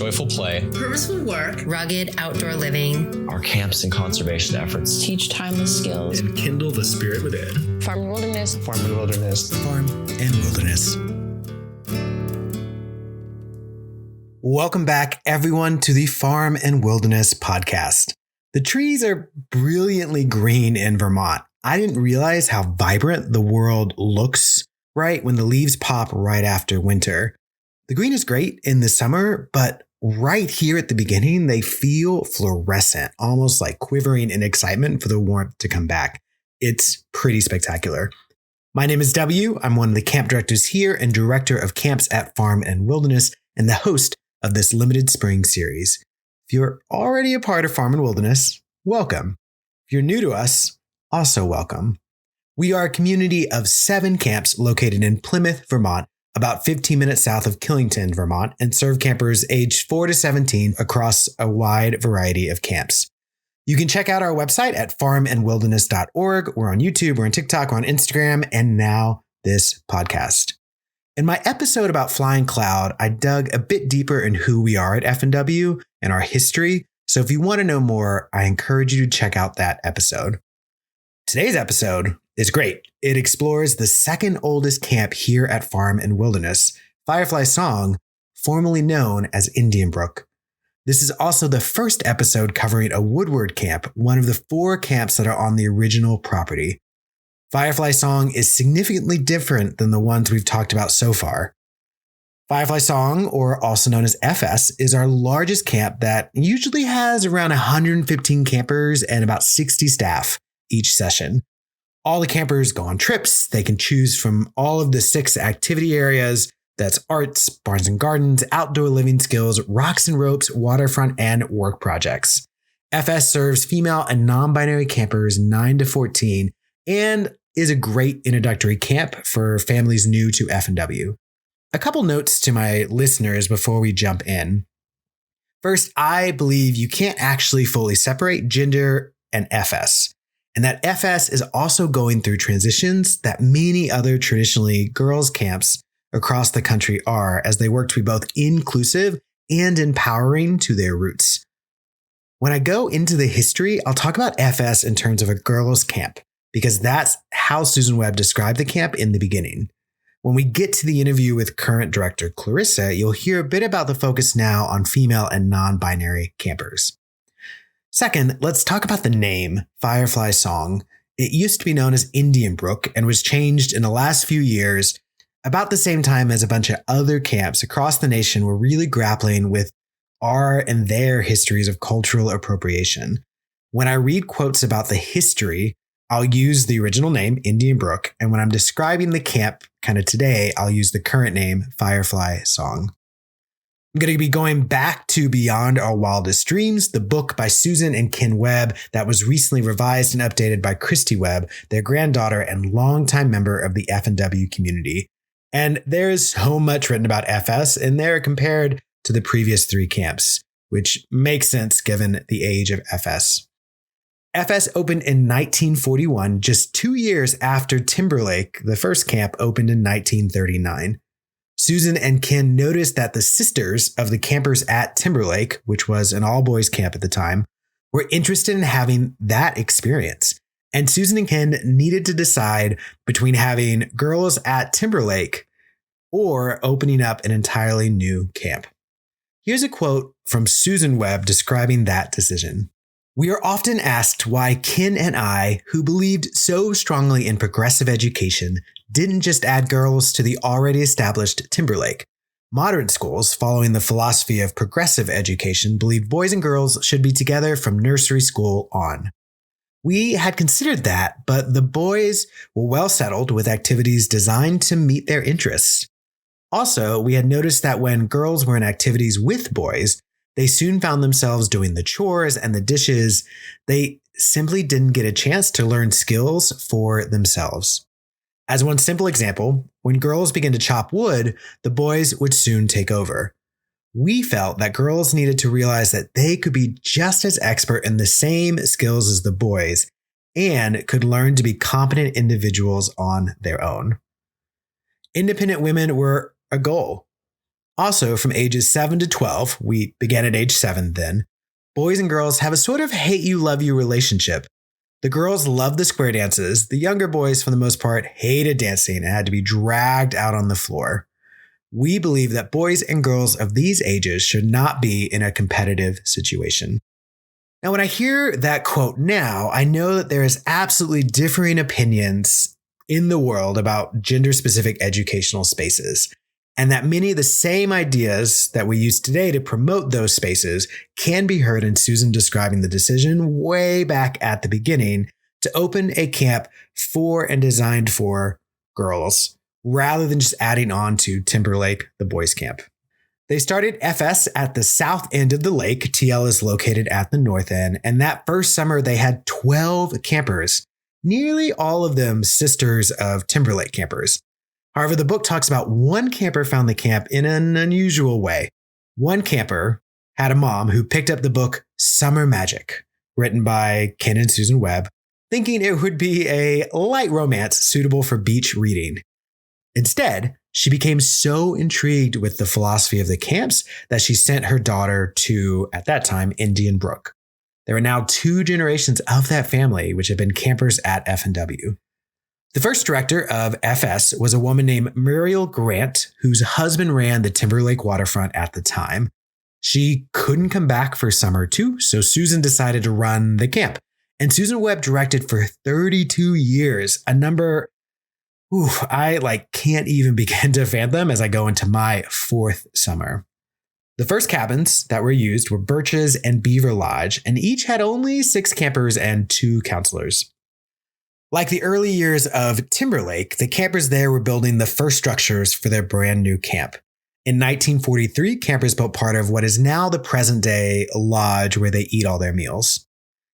joyful play, purposeful work, rugged outdoor living, our camps and conservation efforts teach timeless skills, and kindle the spirit within. Farm and wilderness. Farm and wilderness. Farm and wilderness. Welcome back, everyone, to the Farm and Wilderness podcast. The trees are brilliantly green in Vermont. I didn't realize how vibrant the world looks right when the leaves pop right after winter. The green is great in the summer, but right here at the beginning, they feel fluorescent, almost like quivering in excitement for the warmth to come back. It's pretty spectacular. My name is W. I'm one of the camp directors here and director of camps at Farm and Wilderness and the host of this limited spring series. If you're already a part of Farm and Wilderness, welcome. If you're new to us, also welcome. We are a community of 7 camps located in Plymouth, Vermont, about 15 minutes south of Killington, Vermont, and serve campers aged 4 to 17 across a wide variety of camps. You can check out our website at farmandwilderness.org. We're on YouTube, we're on TikTok, we're on Instagram, and now this podcast. In my episode about Flying Cloud, I dug a bit deeper in who we are at F&W and our history. So if you want to know more, I encourage you to check out that episode. Today's episode is great. It explores the second oldest camp here at Farm and Wilderness, Firefly Song, formerly known as Indian Brook. This is also the first episode covering a woodward camp, one of the 4 camps that are on the original property. Firefly Song is significantly different than the ones we've talked about so far. Firefly Song, or also known as FS, is our largest camp that usually has around 115 campers and about 60 staff each session. All the campers go on trips. They can choose from all of the 6 activity areas. That's arts, barns and gardens, outdoor living skills, rocks and ropes, waterfront, and work projects. FS serves female and non-binary campers 9 to 14 and is a great introductory camp for families new to F&W. A couple notes to my listeners before we jump in. First, I believe you can't actually fully separate gender and FS, and that FS is also going through transitions that many other traditionally girls' camps across the country are as they work to be both inclusive and empowering to their roots. When I go into the history, I'll talk about FS in terms of a girls' camp, because that's how Susan Webb described the camp in the beginning. When we get to the interview with current director Clarissa, you'll hear a bit about the focus now on female and non-binary campers. Second, let's talk about the name, Firefly Song. It used to be known as Indian Brook and was changed in the last few years, about the same time as a bunch of other camps across the nation were really grappling with our and their histories of cultural appropriation. When I read quotes about the history, I'll use the original name, Indian Brook, and when I'm describing the camp kind of today, I'll use the current name, Firefly Song. I'm going to be going back to Beyond Our Wildest Dreams, the book by Susan and Ken Webb that was recently revised and updated by Christy Webb, their granddaughter and longtime member of the F&W community. And there is so much written about FS in there compared to the previous 3 camps, which makes sense given the age of FS. FS opened in 1941, just 2 years after Timberlake, the first camp, opened in 1939. Susan and Ken noticed that the sisters of the campers at Timberlake, which was an all-boys camp at the time, were interested in having that experience. And Susan and Ken needed to decide between having girls at Timberlake or opening up an entirely new camp. Here's a quote from Susan Webb describing that decision. We are often asked why Ken and I, who believed so strongly in progressive education, didn't just add girls to the already established Timberlake. Modern schools, following the philosophy of progressive education, believe boys and girls should be together from nursery school on. We had considered that, but the boys were well settled with activities designed to meet their interests. Also, we had noticed that when girls were in activities with boys, they soon found themselves doing the chores and the dishes. They simply didn't get a chance to learn skills for themselves. As one simple example, when girls began to chop wood, the boys would soon take over. We felt that girls needed to realize that they could be just as expert in the same skills as the boys and could learn to be competent individuals on their own. Independent women were a goal. Also, from ages 7 to 12, we began at age 7 then, boys and girls have a sort of hate you, love you relationship. The girls love the square dances. The younger boys, for the most part, hated dancing and had to be dragged out on the floor. We believe that boys and girls of these ages should not be in a competitive situation. Now, when I hear that quote now, I know that there is absolutely differing opinions in the world about gender-specific educational spaces, and that many of the same ideas that we use today to promote those spaces can be heard in Susan describing the decision way back at the beginning to open a camp for and designed for girls, rather than just adding on to Timberlake, the boys' camp. They started FS at the south end of the lake. TL is located at the north end. And that first summer, they had 12 campers, nearly all of them sisters of Timberlake campers. However, the book talks about one camper found the camp in an unusual way. One camper had a mom who picked up the book Summer Magic, written by Ken and Susan Webb, thinking it would be a light romance suitable for beach reading. Instead, she became so intrigued with the philosophy of the camps that she sent her daughter to, at that time, Indian Brook. There are now 2 generations of that family which have been campers at F&W. The first director of FS was a woman named Muriel Grant, whose husband ran the Timberlake waterfront at the time. She couldn't come back for summer 2, so Susan decided to run the camp. And Susan Webb directed for 32 years, a number I can't even begin to fathom as I go into my 4th summer. The first cabins that were used were Birches and Beaver Lodge, and each had only 6 campers and 2 counselors. Like the early years of Timberlake, the campers there were building the first structures for their brand new camp. In 1943, campers built part of what is now the present-day lodge where they eat all their meals.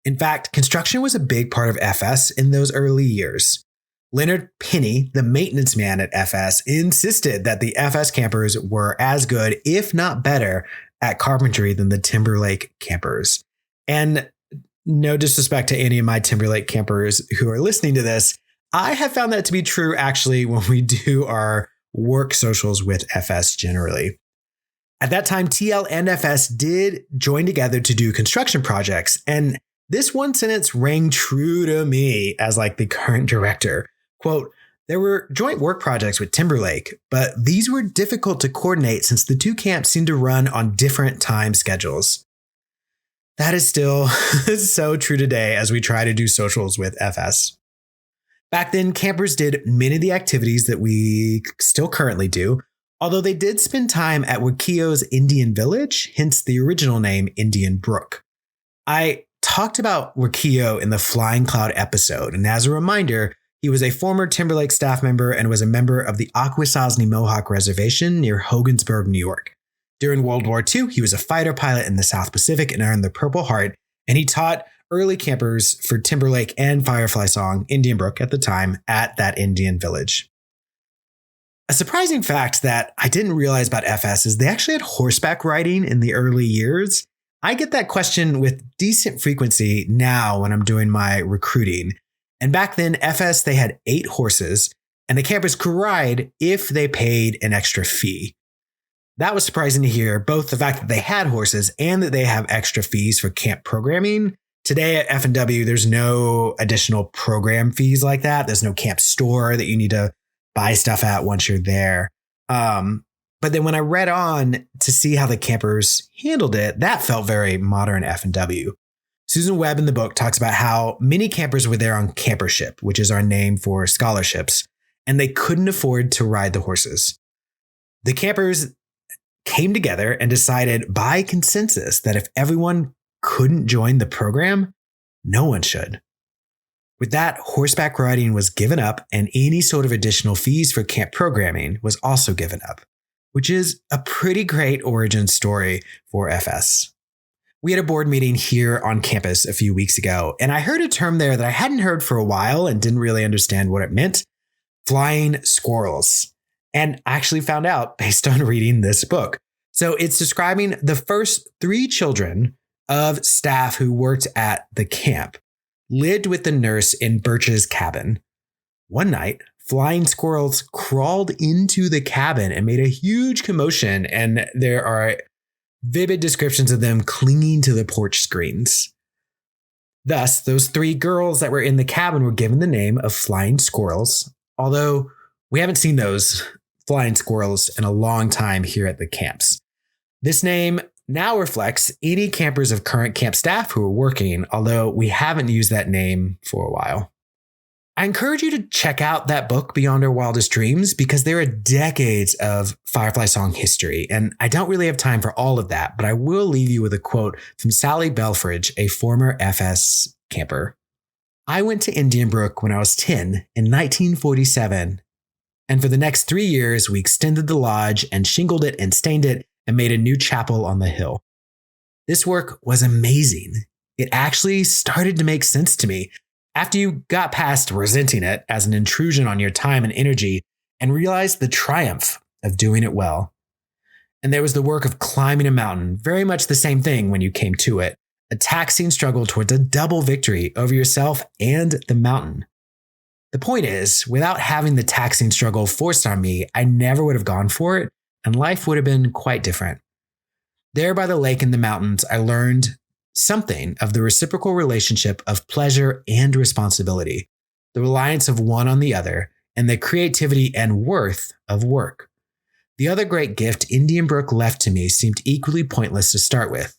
In fact, construction was a big part of FS in those early years. Leonard Penny, the maintenance man at FS, insisted that the FS campers were as good, if not better, at carpentry than the Timberlake campers. And no disrespect to any of my Timberlake campers who are listening to this, I have found that to be true actually when we do our work socials with FS generally. At that time, TL and FS did join together to do construction projects, and this one sentence rang true to me as the current director. Quote, there were joint work projects with Timberlake, but these were difficult to coordinate since the 2 camps seemed to run on different time schedules. That is still so true today as we try to do socials with FS. Back then, campers did many of the activities that we still currently do, although they did spend time at Wakio's Indian Village, hence the original name Indian Brook. I talked about Wakio in the Flying Cloud episode, and as a reminder, he was a former Timberlake staff member and was a member of the Akwesasne Mohawk Reservation near Hogansburg, New York. During World War II, he was a fighter pilot in the South Pacific and earned the Purple Heart, and he taught early campers for Timberlake and Firefly Song, Indian Brook at the time, at that Indian village. A surprising fact that I didn't realize about FS is they actually had horseback riding in the early years. I get that question with decent frequency now when I'm doing my recruiting. And back then, FS, they had 8 horses, and the campers could ride if they paid an extra fee. That was surprising to hear, both the fact that they had horses and that they have extra fees for camp programming. Today at F&W, there's no additional program fees like that. There's no camp store that you need to buy stuff at once you're there. But then when I read on to see how the campers handled it, that felt very modern F&W. Susan Webb in the book talks about how many campers were there on campership, which is our name for scholarships, and they couldn't afford to ride the horses. The campers came together and decided by consensus that if everyone couldn't join the program, no one should. With that, horseback riding was given up, and any sort of additional fees for camp programming was also given up, which is a pretty great origin story for FS. We had a board meeting here on campus a few weeks ago, and I heard a term there that I hadn't heard for a while and didn't really understand what it meant: flying squirrels. And I actually found out based on reading this book. So it's describing the first 3 children of staff who worked at the camp lived with the nurse in Birch's cabin. One night, flying squirrels crawled into the cabin and made a huge commotion, and there are vivid descriptions of them clinging to the porch screens. Thus, those 3 girls that were in the cabin were given the name of flying squirrels, although we haven't seen those flying squirrels in a long time here at the camps. This name now reflects any campers of current camp staff who are working, although we haven't used that name for a while. I encourage you to check out that book, Beyond Our Wildest Dreams, because there are decades of Firefly Song history, and I don't really have time for all of that, but I will leave you with a quote from Sally Belfridge, a former FS camper. I went to Indian Brook when I was 10 in 1947, and for the next 3 years, we extended the lodge and shingled it and stained it and made a new chapel on the hill. This work was amazing. It actually started to make sense to me after you got past resenting it as an intrusion on your time and energy and realized the triumph of doing it well. And there was the work of climbing a mountain, very much the same thing when you came to it, a taxing struggle towards a double victory over yourself and the mountain. The point is, without having the taxing struggle forced on me, I never would have gone for it, and life would have been quite different. There by the lake in the mountains, I learned something of the reciprocal relationship of pleasure and responsibility, the reliance of one on the other, and the creativity and worth of work. The other great gift Indian Brook left to me seemed equally pointless to start with: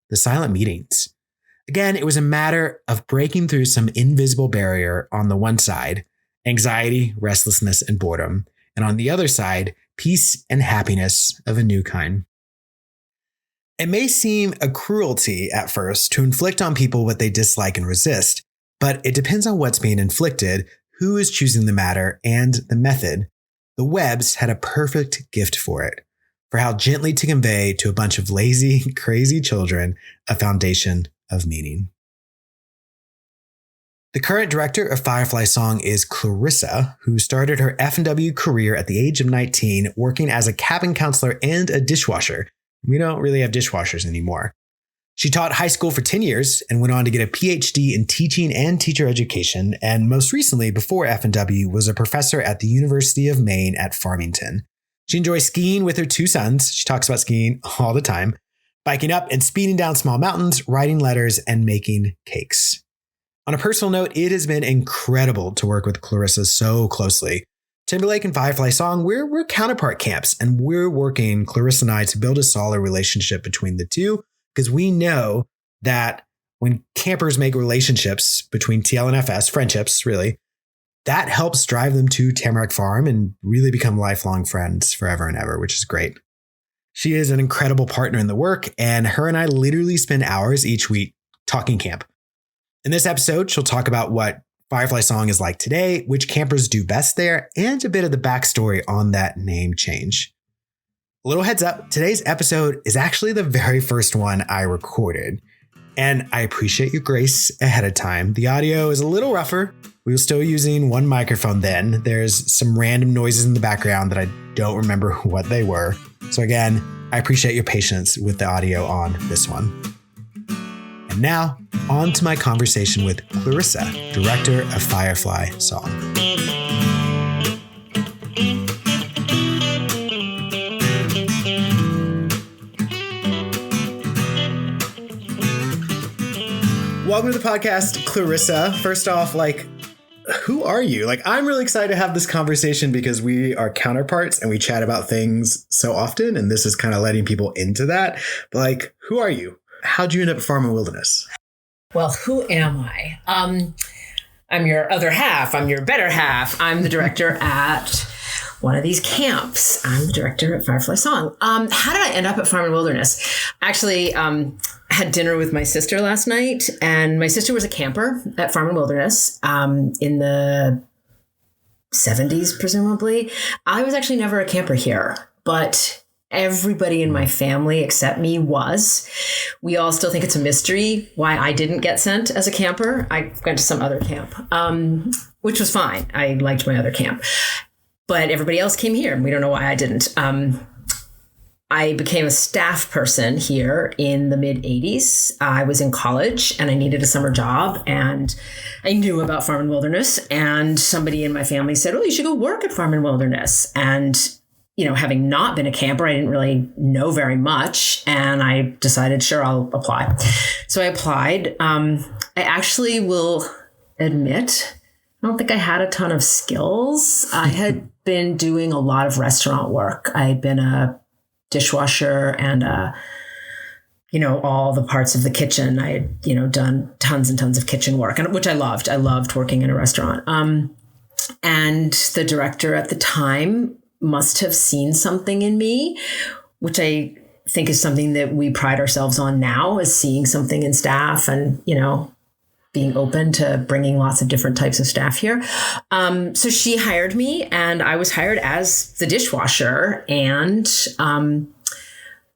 the silent meetings. Again, it was a matter of breaking through some invisible barrier on the one side, anxiety, restlessness, and boredom, and on the other side, peace and happiness of a new kind. It may seem a cruelty at first to inflict on people what they dislike and resist, but it depends on what's being inflicted, who is choosing the matter, and the method. The Webbs had a perfect gift for it, for how gently to convey to a bunch of lazy, crazy children a foundation of meaning. The current director of Firefly Song is Clarissa, who started her F&W career at the age of 19, working as a cabin counselor and a dishwasher. We don't really have dishwashers anymore. She taught high school for 10 years and went on to get a PhD in teaching and teacher education, and most recently, before F&W, was a professor at the University of Maine at Farmington. She enjoys skiing with her 2 sons. She talks about skiing all the time, biking up and speeding down small mountains, writing letters, and making cakes. On a personal note, it has been incredible to work with Clarissa so closely. Timberlake and Firefly Song, we're counterpart camps, and we're working, Clarissa and I, to build a solid relationship between the two, because we know that when campers make relationships between TL and FS, friendships really, that helps drive them to Tamarack Farm and really become lifelong friends forever and ever, which is great. She is an incredible partner in the work, and her and I literally spend hours each week talking camp. In this episode, she'll talk about what Firefly Song is like today, which campers do best there, and a bit of the backstory on that name change. A little heads up, today's episode is actually the very first one I recorded, and I appreciate your grace ahead of time. The audio is a little rougher. We were still using one microphone then. There's some random noises in the background that I don't remember what they were. So again, I appreciate your patience with the audio on this one. And now, on to my conversation with Clarissa, Director of Firefly Song. Welcome to the podcast, Clarissa. First off, who are you? I'm really excited to have this conversation because we are counterparts and we chat about things so often, and this is kind of letting people into that. But who are you? How'd you end up at Farm and Wilderness? Well, who am I? I'm your other half. I'm your better half. I'm the director at one of these camps. I'm the director at Firefly Song. How did I end up at Farm and Wilderness? Actually, I had dinner with my sister last night, and my sister was a camper at Farm and Wilderness in the 70s, presumably. I was actually never a camper here, but everybody in my family except me was. We all still think it's a mystery why I didn't get sent as a camper. I went to some other camp, which was fine. I liked my other camp. But everybody else came here, and we don't know why I didn't. I became a staff person here in the mid 80s. I was in college and I needed a summer job, and I knew about Farm and Wilderness, and somebody in my family said, "Oh, you should go work at Farm and Wilderness." And, having not been a camper, I didn't really know very much, and I decided, sure, I'll apply. So I applied. I actually will admit, I don't think I had a ton of skills. I had been doing a lot of restaurant work. I had been a dishwasher and, all the parts of the kitchen. I had, done tons and tons of kitchen work, which I loved. I loved working in a restaurant. And the director at the time must have seen something in me, which I think is something that we pride ourselves on now, is seeing something in staff and, being open to bringing lots of different types of staff here. So she hired me, and I was hired as the dishwasher, and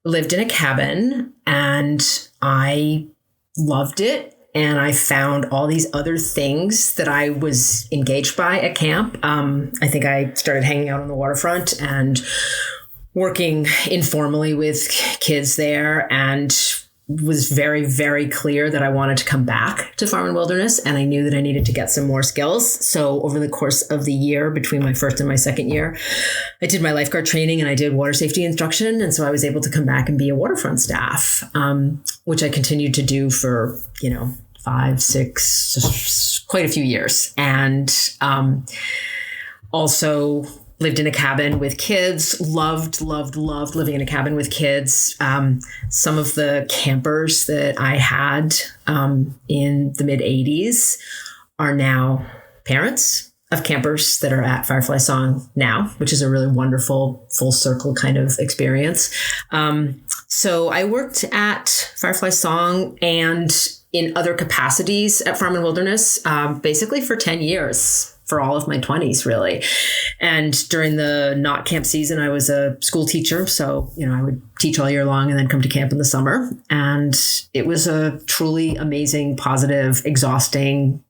lived in a cabin, and I loved it. And I found all these other things that I was engaged by at camp. I think I started hanging out on the waterfront and working informally with kids there, and was very, very clear that I wanted to come back to Farm and Wilderness, and I knew that I needed to get some more skills. So over the course of the year, between my first and my second year, I did my lifeguard training and I did water safety instruction. And so I was able to come back and be a waterfront staff, which I continued to do for, 5, 6, quite a few years. And also lived in a cabin with kids, loved living in a cabin with kids. Some of the campers that I had in the mid 80s are now parents of campers that are at Firefly Song now, which is a really wonderful full circle kind of experience. So I worked at Firefly Song and in other capacities at Farm and Wilderness, basically for 10 years. For all of my 20s, really. And during the not camp season, I was a school teacher. So, I would teach all year long and then come to camp in the summer. And it was a truly amazing, positive, exhausting,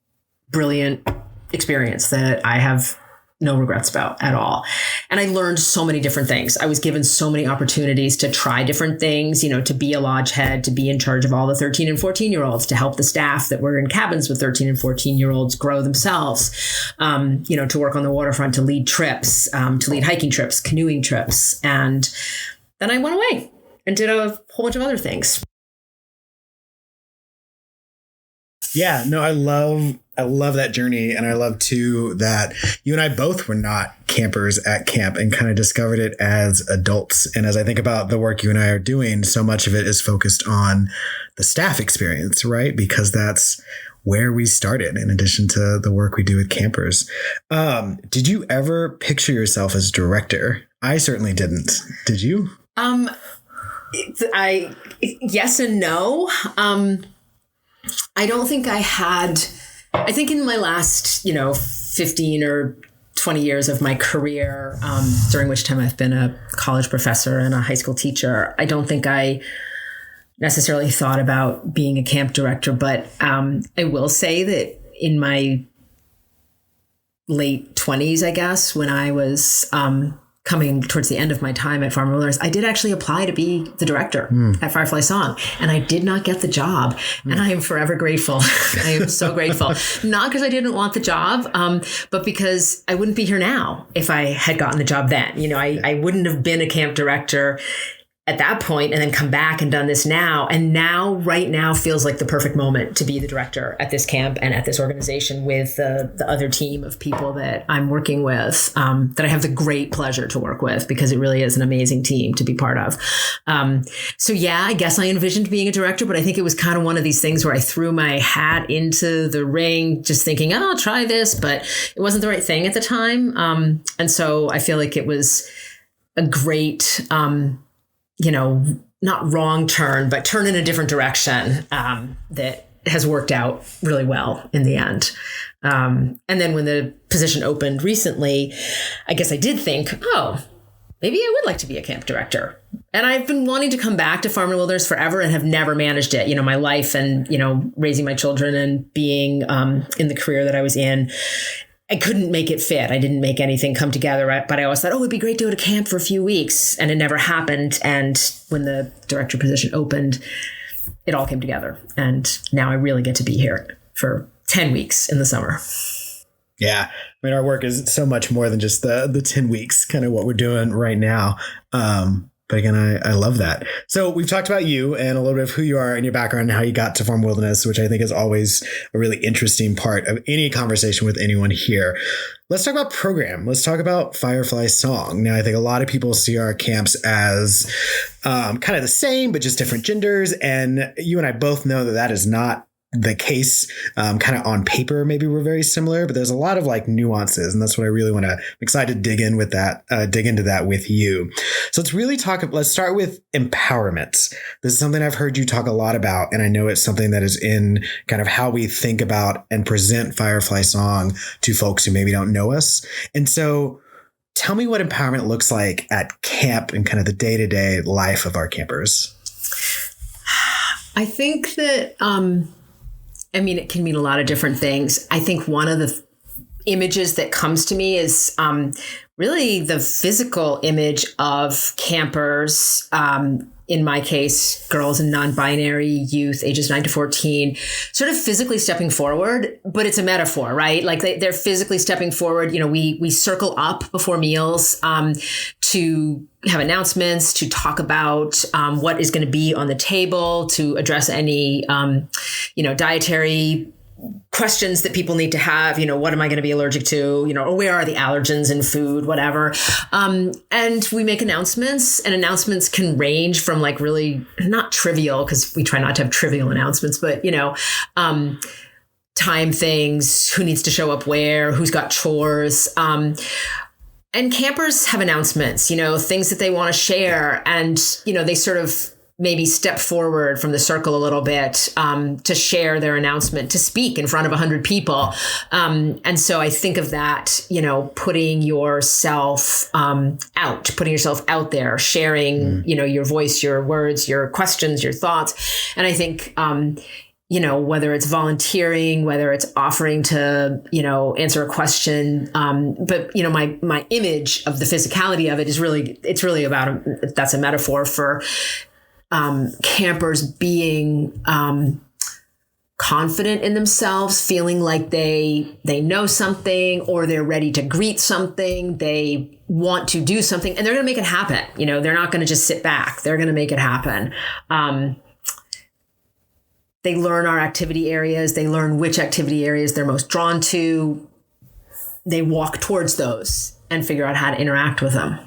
brilliant experience that I have no regrets about at all. And I learned so many different things. I was given so many opportunities to try different things, to be a lodge head, to be in charge of all the 13 and 14-year-olds, to help the staff that were in cabins with 13 and 14-year-olds grow themselves, to work on the waterfront, to lead trips, to lead hiking trips, canoeing trips. And then I went away and did a whole bunch of other things. Yeah, no, I love that journey. And I love too that you and I both were not campers at camp and kind of discovered it as adults. And as I think about the work you and I are doing, so much of it is focused on the staff experience, right? Because that's where we started in addition to the work we do with campers. Did you ever picture yourself as director? I certainly didn't. Did you? Yes and no. I don't think I had, I think in my last, 15 or 20 years of my career, during which time I've been a college professor and a high school teacher, I don't think I necessarily thought about being a camp director. But I will say that in my late 20s, I guess, when I was coming towards the end of my time at Farm and Wilderness, I did actually apply to be the director at Firefly Song, and I did not get the job. And I am forever grateful. I am so grateful. Not because I didn't want the job, but because I wouldn't be here now if I had gotten the job then. I wouldn't have been a camp director at that point and then come back and done this now. And now, right now, feels like the perfect moment to be the director at this camp and at this organization with the other team of people that I'm working with, that I have the great pleasure to work with, because it really is an amazing team to be part of. So yeah, I guess I envisioned being a director, but I think it was kind of one of these things where I threw my hat into the ring just thinking, oh, I'll try this, but it wasn't the right thing at the time. And so I feel like it was a great, not wrong turn, but turn in a different direction, that has worked out really well in the end. And then when the position opened recently, I guess I did think, oh, maybe I would like to be a camp director. And I've been wanting to come back to Farm and Wilderness forever and have never managed it. My life and, raising my children and being in the career that I was in I couldn't make it fit. I didn't make anything come together, but I always thought, oh, it'd be great to go to camp for a few weeks. And it never happened. And when the director position opened, it all came together. And now I really get to be here for 10 weeks in the summer. Yeah. I mean, our work is so much more than just the 10 weeks, kind of what we're doing right now. But again, I love that. So we've talked about you and a little bit of who you are and your background and how you got to Farm Wilderness, which I think is always a really interesting part of any conversation with anyone here. Let's talk about program. Let's talk about Firefly Song. Now, I think a lot of people see our camps as kind of the same, but just different genders. And you and I both know that that is not the case. Kind of on paper, maybe we're very similar, but there's a lot of like nuances, and that's what I really want to. I'm excited to dig into that with you. So let's start with empowerment. This is something I've heard you talk a lot about, and I know it's something that is in kind of how we think about and present Firefly Song to folks who maybe don't know us. And so tell me what empowerment looks like at camp and kind of the day-to-day life of our campers. I think that, it can mean a lot of different things. I think one of the images that comes to me is really the physical image of campers, in my case, girls and non-binary youth, ages 9 to 14, sort of physically stepping forward, but it's a metaphor, right? Like they're physically stepping forward. You know, we circle up before meals to have announcements, to talk about what is going to be on the table, to address any, dietary questions that people need to have, what am I going to be allergic to, or where are the allergens in food, whatever. And we make announcements, and announcements can range from like really not trivial, because we try not to have trivial announcements, but, time things, who needs to show up where, who's got chores. And campers have announcements, things that they want to share. And, they sort of maybe step forward from the circle a little bit to share their announcement, to speak in front of 100 people. And so I think of that, putting yourself out there, sharing, your voice, your words, your questions, your thoughts. And I think, whether it's volunteering, whether it's offering to, answer a question. But, my image of the physicality of it is really about, that's a metaphor for campers being confident in themselves, feeling like they know something, or they're ready to greet something, they want to do something, and they're going to make it happen. They're not going to just sit back. They're going to make it happen. They learn our activity areas. They learn which activity areas they're most drawn to. They walk towards those and figure out how to interact with them.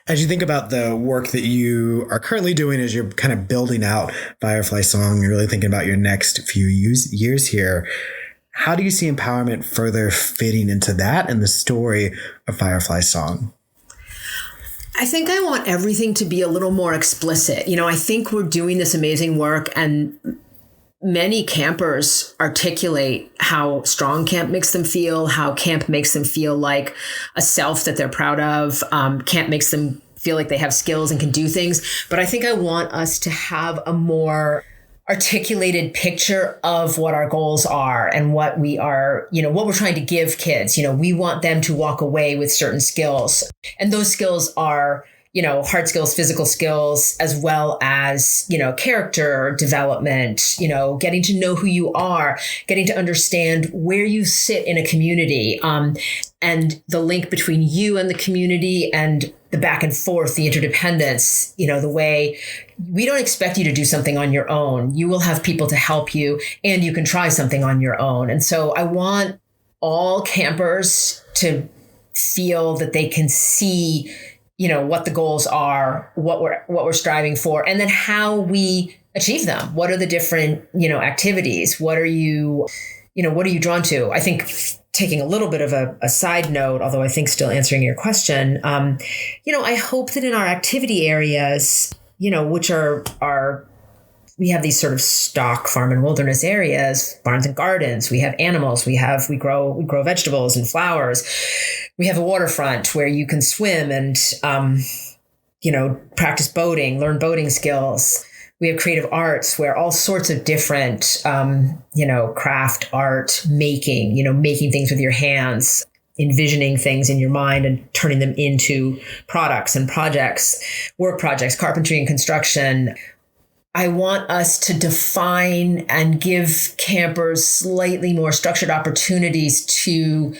As you think about the work that you are currently doing as you're kind of building out Firefly Song, you're really thinking about your next few years here, how do you see empowerment further fitting into that and the story of Firefly Song? I think I want everything to be a little more explicit. I think we're doing this amazing work, and many campers articulate how strong camp makes them feel, how camp makes them feel like a self that they're proud of. Camp makes them feel like they have skills and can do things. But I think I want us to have a more articulated picture of what our goals are and what we are, what we're trying to give kids. We want them to walk away with certain skills. And those skills are, hard skills, physical skills, as well as, character development, getting to know who you are, getting to understand where you sit in a community, and the link between you and the community, and the back and forth, the interdependence, the way we don't expect you to do something on your own. You will have people to help you, and you can try something on your own. And so I want all campers to feel that they can see what the goals are, what we're striving for, and then how we achieve them. What are the different, activities? What are you drawn to? I think, taking a little bit of a side note, although I think still answering your question, I hope that in our activity areas, which are we have these sort of stock farm and wilderness areas, barns and gardens. We have animals. We grow vegetables and flowers. We have a waterfront where you can swim and, practice boating, learn boating skills. We have creative arts where all sorts of different, craft art making, making things with your hands, envisioning things in your mind and turning them into products and projects, work projects, carpentry and construction. I want us to define and give campers slightly more structured opportunities to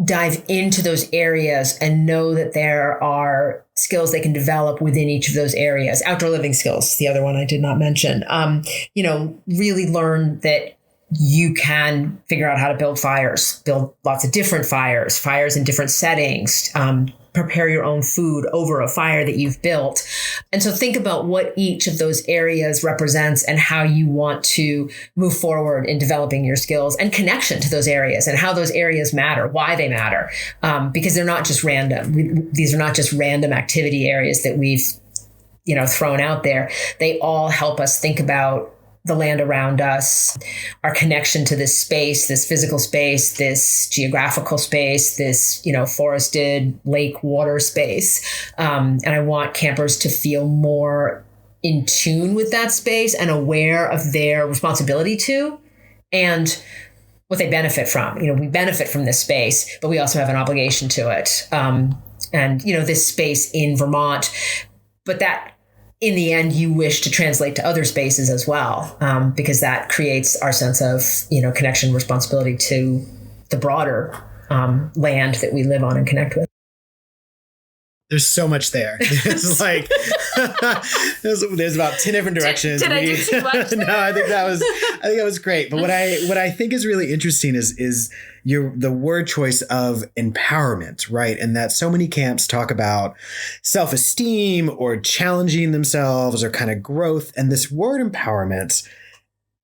dive into those areas and know that there are skills they can develop within each of those areas. Outdoor living skills, the other one I did not mention. Really learn that you can figure out how to build fires, build lots of different fires in different settings, prepare your own food over a fire that you've built. And so think about what each of those areas represents and how you want to move forward in developing your skills and connection to those areas and how those areas matter, why they matter, because they're not just random. These are not just random activity areas that we've, thrown out there. They all help us think about the land around us, our connection to this space, this physical space, this geographical space, this, forested lake water space. And I want campers to feel more in tune with that space and aware of their responsibility to and what they benefit from. We benefit from this space, but we also have an obligation to it. This space in Vermont, but that in the end, you wish to translate to other spaces as well, because that creates our sense of, connection, responsibility to the broader land that we live on and connect with. There's so much there. It's like there's about 10 different directions. Did I do too much? No, I think that was great. But what I think is really interesting is the word choice of empowerment, right? And that so many camps talk about self-esteem or challenging themselves or kind of growth. And this word empowerment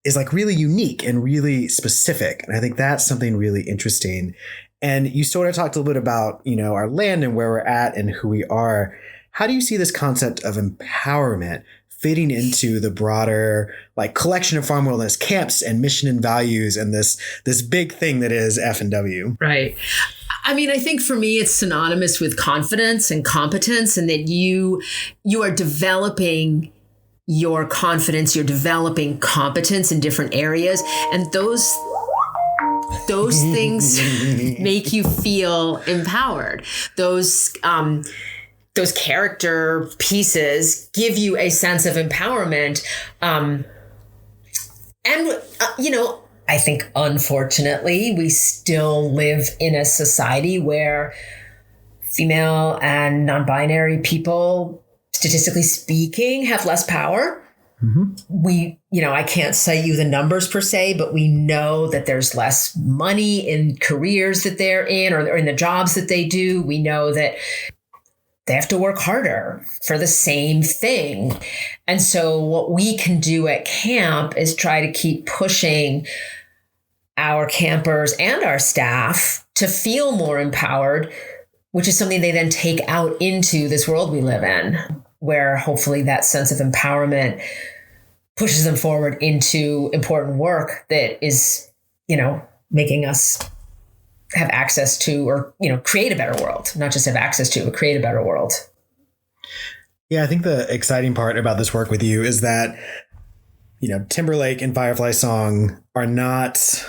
is like really unique and really specific. And I think that's something really interesting. And you sort of talked a little bit about, our land and where we're at and who we are. How do you see this concept of empowerment fitting into the broader collection of farm wilderness camps and mission and values and this big thing that is F&W? Right. I mean, I think for me, it's synonymous with confidence and competence, and that you are developing your confidence, you're developing competence in different areas. And those things make you feel empowered. Those character pieces give you a sense of empowerment. I think, unfortunately, we still live in a society where female and non-binary people, statistically speaking, have less power. Mm-hmm. I can't cite you the numbers per se, but we know that there's less money in careers that they're in or in the jobs that they do. We know that they have to work harder for the same thing. And so what we can do at camp is try to keep pushing our campers and our staff to feel more empowered, which is something they then take out into this world we live in, where hopefully that sense of empowerment pushes them forward into important work that is, making us have access to or, create a better world, not just have access to, but create a better world. Yeah, I think the exciting part about this work with you is that, Timberlake and Firefly Song are not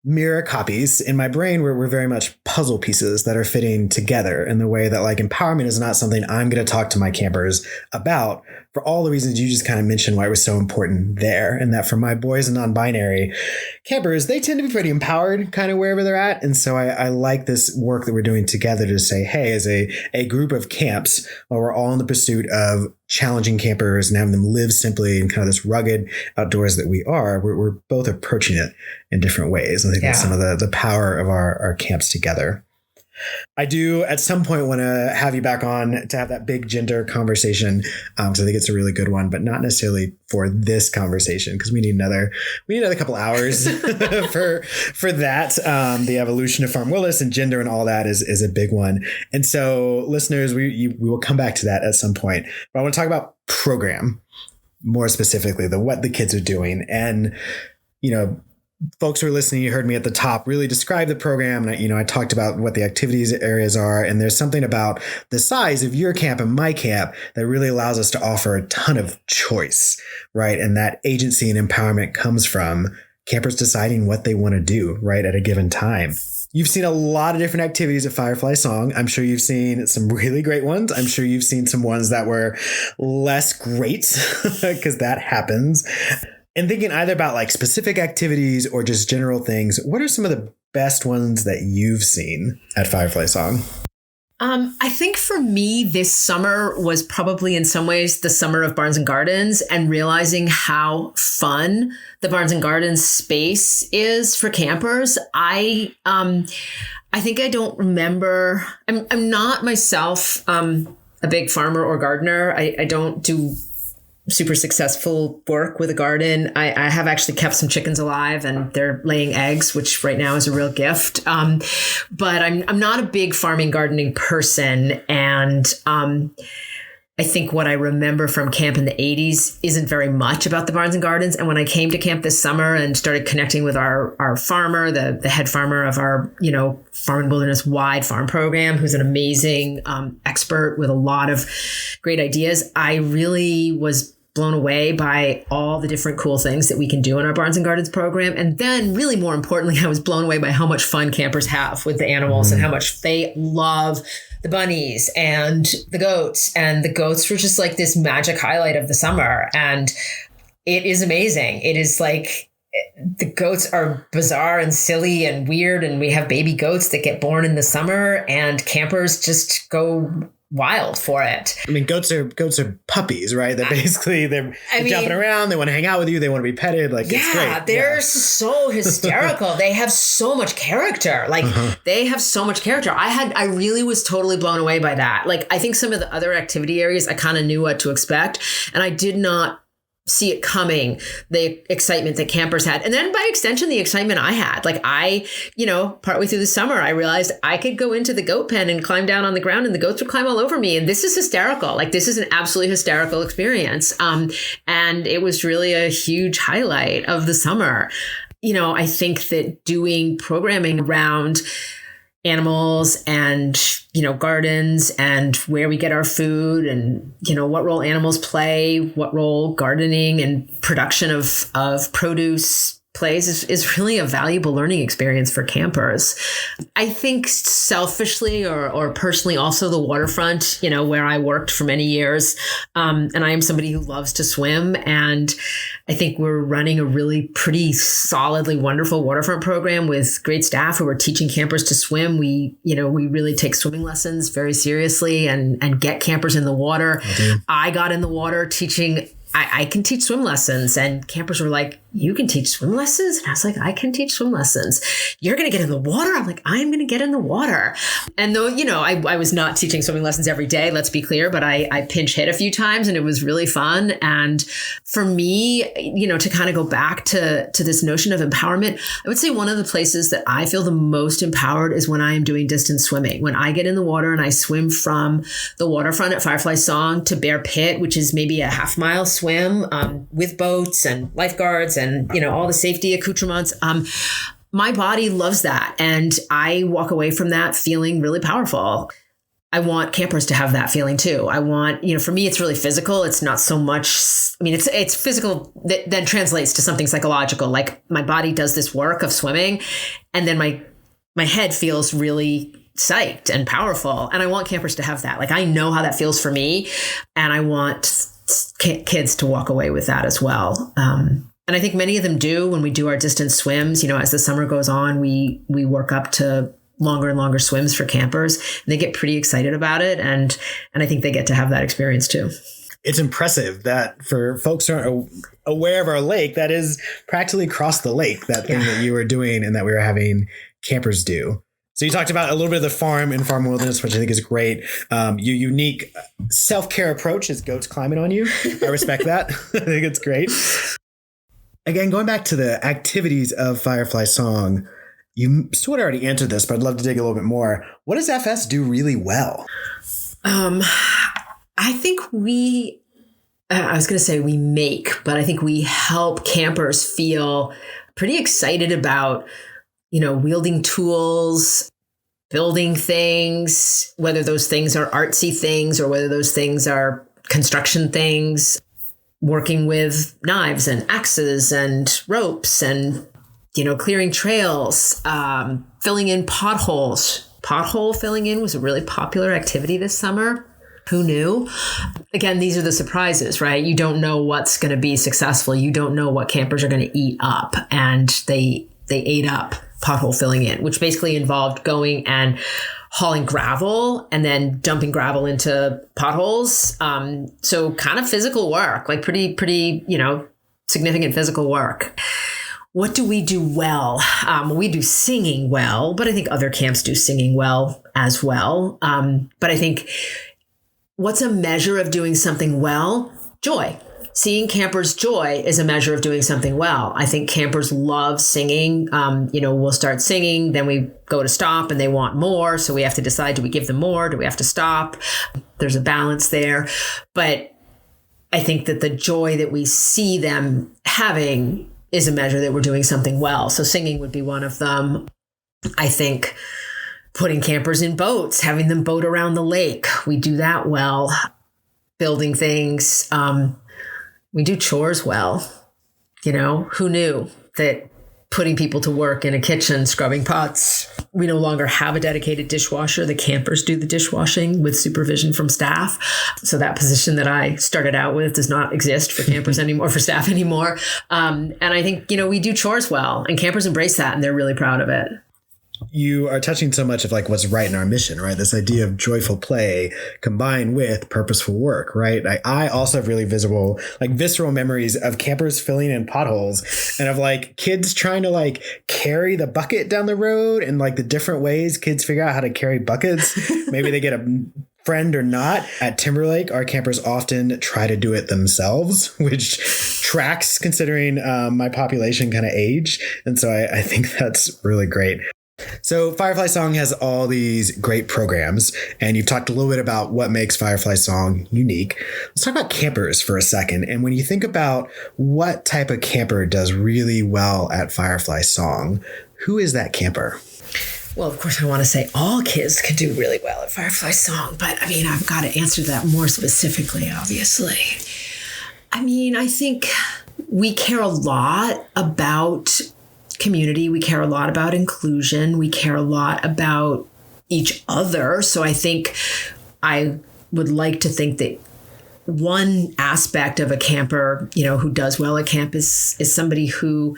mirror copies. In my brain, we're very much puzzle pieces that are fitting together in the way that empowerment is not something I'm going to talk to my campers about for all the reasons you just kind of mentioned why it was so important there. And that for my boys and non-binary campers, they tend to be pretty empowered kind of wherever they're at. And so I like this work that we're doing together to say, hey, as a group of camps, while we're all in the pursuit of challenging campers and having them live simply in kind of this rugged outdoors that we are, we're both approaching it in different ways. I think that's some of the power of our camps together. I do at some point want to have you back on to have that big gender conversation. So I think it's a really good one, but not necessarily for this conversation because we need another couple hours for that. The evolution of farm wilderness and gender and all that is a big one. And so listeners, we will come back to that at some point, but I want to talk about program more specifically, what the kids are doing. And, folks who are listening, you heard me at the top really describe the program. And I talked about what the activities areas are. And there's something about the size of your camp and my camp that really allows us to offer a ton of choice, right? And that agency and empowerment comes from campers deciding what they want to do, right, at a given time. You've seen a lot of different activities at Firefly Song. I'm sure you've seen some really great ones. I'm sure you've seen some ones that were less great because that happens. And thinking either about like specific activities or just general things, what are some of the best ones that you've seen at Firefly Song? I think for me, this summer was probably in some ways the summer of Barns and Gardens, and realizing how fun the Barns and Gardens space is for campers. I think I don't remember. I'm not myself a big farmer or gardener. I don't do super successful work with a garden. I have actually kept some chickens alive, and they're laying eggs, which right now is a real gift. But I'm not a big farming gardening person. And I think what I remember from camp in the 80s isn't very much about the Barns and Gardens. And when I came to camp this summer and started connecting with our farmer, the head farmer of our, Farm and Wilderness Wide Farm Program, who's an amazing expert with a lot of great ideas, I really was blown away by all the different cool things that we can do in our Barns and Gardens program. And then really more importantly, I was blown away by how much fun campers have with the animals and how much they love the bunnies and the goats. And the goats were just like this magic highlight of the summer. And it is amazing. It is like the goats are bizarre and silly and weird. And we have baby goats that get born in the summer, and campers just go wild for it. I mean, goats are puppies, right? They're basically they're jumping around. They want to hang out with you. They want to be petted. Like, it's great. They're so hysterical. They have so much character. Like they have so much character. I really was totally blown away by that. Like, I think some of the other activity areas, I kind of knew what to expect, and I did not see it coming, the excitement that campers had. And then by extension, the excitement I had. Like partway through the summer, I realized I could go into the goat pen and climb down on the ground, and the goats would climb all over me. And this is hysterical. Like, this is an absolutely hysterical experience. And it was really a huge highlight of the summer. I think that doing programming around animals and, gardens and where we get our food and, what role animals play, what role gardening and production of produce plays is really a valuable learning experience for campers. I think selfishly or personally also the waterfront, where I worked for many years. And I am somebody who loves to swim. And I think we're running a really pretty solidly wonderful waterfront program with great staff who are teaching campers to swim. We really take swimming lessons very seriously and get campers in the water. I got in the water teaching. I can teach swim lessons, and campers were like, "You can teach swim lessons?" And I was like, "I can teach swim lessons. You're going to get in the water?" I'm like, "I'm going to get in the water." And though, I was not teaching swimming lessons every day, let's be clear, but I pinch hit a few times, and it was really fun. And for me, to kind of go back to this notion of empowerment, I would say one of the places that I feel the most empowered is when I am doing distance swimming. When I get in the water and I swim from the waterfront at Firefly Song to Bear Pit, which is maybe a half-mile swim with boats and lifeguards and all the safety accoutrements. My body loves that, and I walk away from that feeling really powerful. I want campers to have that feeling too. I want, for me, it's really physical. It's not so much, it's physical that then translates to something psychological. Like, my body does this work of swimming, and then my head feels really psyched and powerful. And I want campers to have that. Like, I know how that feels for me, and I want kids to walk away with that as well. And I think many of them do when we do our distance swims. As the summer goes on, we work up to longer and longer swims for campers, and they get pretty excited about it. And I think they get to have that experience too. It's impressive that for folks who aren't aware of our lake, that is practically across the lake, that thing that you were doing and that we were having campers do. So you talked about a little bit of the farm and farm wilderness, which I think is great. Your unique self-care approach is goats climbing on you. I respect that. I think it's great. Again, going back to the activities of Firefly Song, you sort of already answered this, but I'd love to dig a little bit more. What does FS do really well? I think I was going to say we make, but I think we help campers feel pretty excited about, wielding tools, building things, whether those things are artsy things or whether those things are construction things, working with knives and axes and ropes and, clearing trails, filling in potholes. Pothole filling in was a really popular activity this summer. Who knew? Again, these are the surprises, right? You don't know what's going to be successful. You don't know what campers are going to eat up. And they ate up pothole filling in, which basically involved going and hauling gravel and then dumping gravel into potholes. So kind of physical work, like pretty, significant physical work. What do we do well? We do singing well, but I think other camps do singing well as well. But I think what's a measure of doing something well? Joy. Seeing campers' joy is a measure of doing something well. I think campers love singing. We'll start singing, then we go to stop and they want more. So we have to decide, do we give them more? Do we have to stop? There's a balance there. But I think that the joy that we see them having is a measure that we're doing something well. So singing would be one of them. I think putting campers in boats, having them boat around the lake, we do that well. Building things, we do chores well. Who knew that putting people to work in a kitchen, scrubbing pots? We no longer have a dedicated dishwasher. The campers do the dishwashing with supervision from staff. So that position that I started out with does not exist for campers anymore, for staff anymore. And I think, we do chores well, and campers embrace that and they're really proud of it. You are touching so much of like what's right in our mission, right? This idea of joyful play combined with purposeful work, right? I also have really visceral memories of campers filling in potholes and of like kids trying to like carry the bucket down the road and like the different ways kids figure out how to carry buckets. Maybe they get a friend or not. At Timberlake, our campers often try to do it themselves, which tracks considering my population kind of age. And so I think that's really great. So Firefly Song has all these great programs, and you've talked a little bit about what makes Firefly Song unique. Let's talk about campers for a second. And when you think about what type of camper does really well at Firefly Song, who is that camper? Well, of course, I want to say all kids can do really well at Firefly Song, but I've got to answer that more specifically, obviously. I think we care a lot about community. We care a lot about inclusion. We care a lot about each other. So I think I would like to think that one aspect of a camper, who does well at camp is somebody who,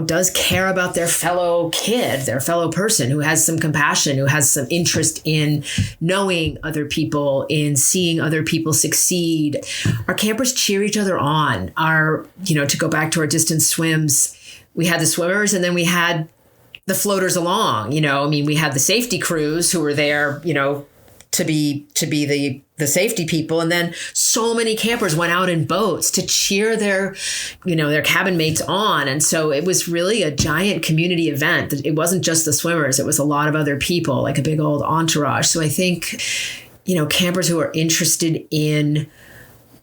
does care about their fellow kid, their fellow person, who has some compassion, who has some interest in knowing other people, in seeing other people succeed. Our campers cheer each other on. To go back to our distance swims, we had the swimmers and then we had the floaters along, we had the safety crews who were there, to be the safety people. And then so many campers went out in boats to cheer their cabin mates on. And so it was really a giant community event. It wasn't just the swimmers. It was a lot of other people, like a big old entourage. So I think, campers who are interested in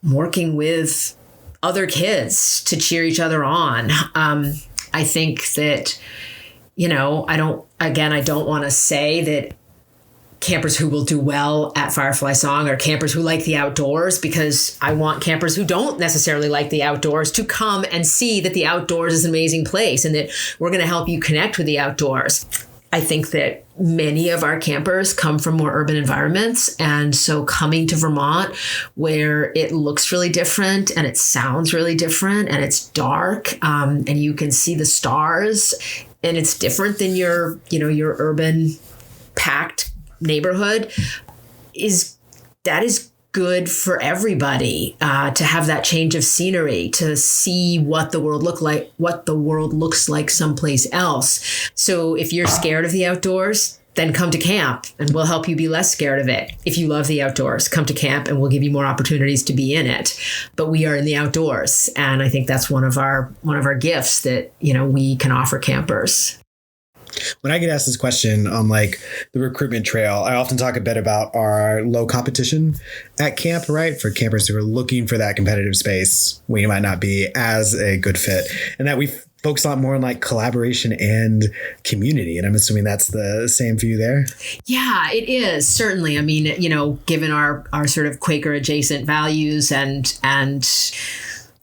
working with other kids to cheer each other on. I think that, I don't want to say that campers who will do well at Firefly Song are campers who like the outdoors, because I want campers who don't necessarily like the outdoors to come and see that the outdoors is an amazing place and that we're going to help you connect with the outdoors. I think that many of our campers come from more urban environments. And so coming to Vermont, where it looks really different and it sounds really different and it's dark, and you can see the stars, and it's different than your urban packed neighborhood, is good for everybody, to have that change of scenery, to see what the world looks like someplace else. So if you're scared of the outdoors, then come to camp and we'll help you be less scared of it. If you love the outdoors, come to camp and we'll give you more opportunities to be in it. But we are in the outdoors, and I think that's one of our gifts that, we can offer campers. When I get asked this question on like the recruitment trail, I often talk a bit about our low competition at camp, right? For campers who are looking for that competitive space, we might not be as a good fit, and that we focus a lot more on like collaboration and community. And I'm assuming that's the same for you there. Yeah, it is. Certainly. I mean, given our sort of Quaker adjacent values and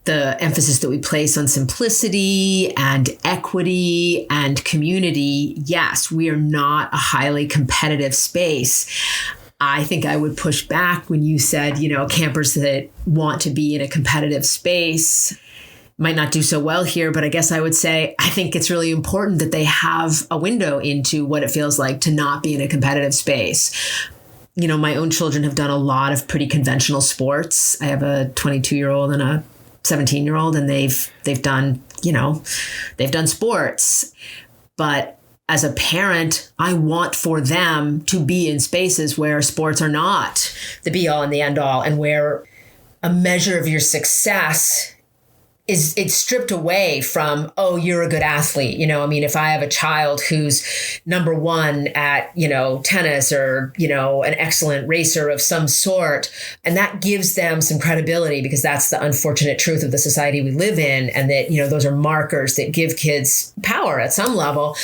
the emphasis that we place on simplicity and equity and community, yes, we are not a highly competitive space. I think I would push back when you said, campers that want to be in a competitive space might not do so well here. But I guess I would say, I think it's really important that they have a window into what it feels like to not be in a competitive space. My own children have done a lot of pretty conventional sports. I have a 22-year-old and a 17-year-old, and they've done sports. But as a parent, I want for them to be in spaces where sports are not the be all and the end all, and where a measure of your success it's stripped away from, oh, you're a good athlete. If I have a child who's number one at, tennis or, an excellent racer of some sort, and that gives them some credibility, because that's the unfortunate truth of the society we live in. And that, those are markers that give kids power at some level.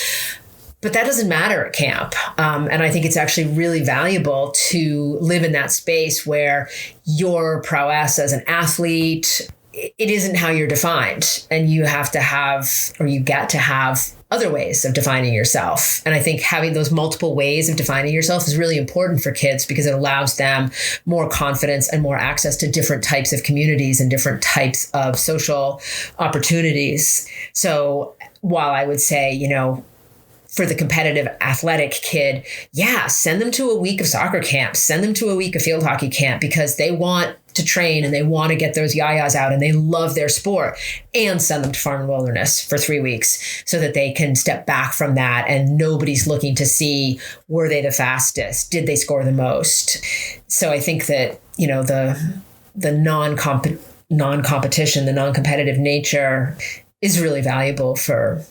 But that doesn't matter at camp. And I think it's actually really valuable to live in that space where your prowess as an athlete, it isn't how you're defined, and you have to have, or you get to have, other ways of defining yourself. And I think having those multiple ways of defining yourself is really important for kids, because it allows them more confidence and more access to different types of communities and different types of social opportunities. So while I would say, for the competitive athletic kid, send them to a week of soccer camp, send them to a week of field hockey camp, because they want to train and they want to get those yayas out and they love their sport, and send them to Farm and Wilderness for 3 weeks so that they can step back from that, and nobody's looking to see, were they the fastest? Did they score the most? So I think that, the non-competition, the non-competitive nature is really valuable for